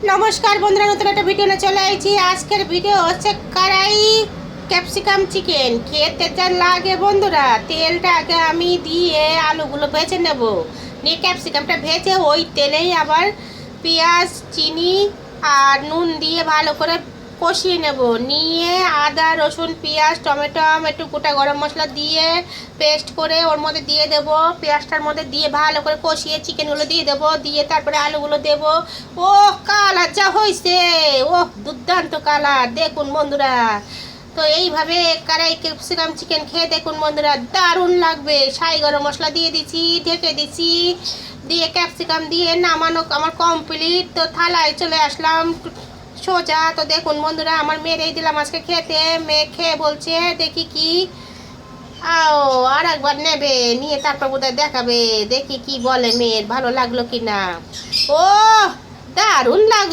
নমস্কার বন্ধুরা, নতুন একটা ভিডিও নিয়ে চলে এসেছি। আজকের ভিডিও হচ্ছে কড়াই ক্যাপসিকাম চিকেন। খেতে যা লাগে বন্ধুরা, তেলটা আগে আমি দিয়ে আলুগুলো ভেজে নেব, নিয়ে ক্যাপসিকামটা ভেজে ওই তেলেই আবার পেঁয়াজ, চিনি আর নুন দিয়ে ভালো করে কষিয়ে নেব। নিয়ে আদা, রসুন, পেঁয়াজ, টমেটো, একটু গোটা গরম মশলা দিয়ে পেস্ট করে ওর মধ্যে দিয়ে দেব। পেঁয়াজটার মধ্যে দিয়ে ভালো করে কষিয়ে চিকেনগুলো দিয়ে দেব, দিয়ে তারপরে আলুগুলো দেব। ও কালার যা হয়েছে, ও দুর্দান্ত কালার দেখুন বন্ধুরা। তো এইভাবে কড়াই ক্যাপসিকাম চিকেন খেয়ে দেখুন বন্ধুরা, দারুণ লাগবে। ছাই গরম মশলা দিয়ে দিচ্ছি, ঢেকে দিচ্ছি, দিয়ে ক্যাপসিকাম দিয়ে নামানো আমার কমপ্লিট। তো থালায় চলে আসলাম সোজা। তো দেখুন বন্ধুরা, আমার মেয়েরই দিলাম আজকে খেতে। মেয়ে খেয়ে বলছে দেখি কি, আও আর একবার নেবে, নিয়ে তারপর বোধহয় দেখাবে, দেখি কি বলে মেয়ের ভালো লাগলো কি না। ও দারুণ লাগলো।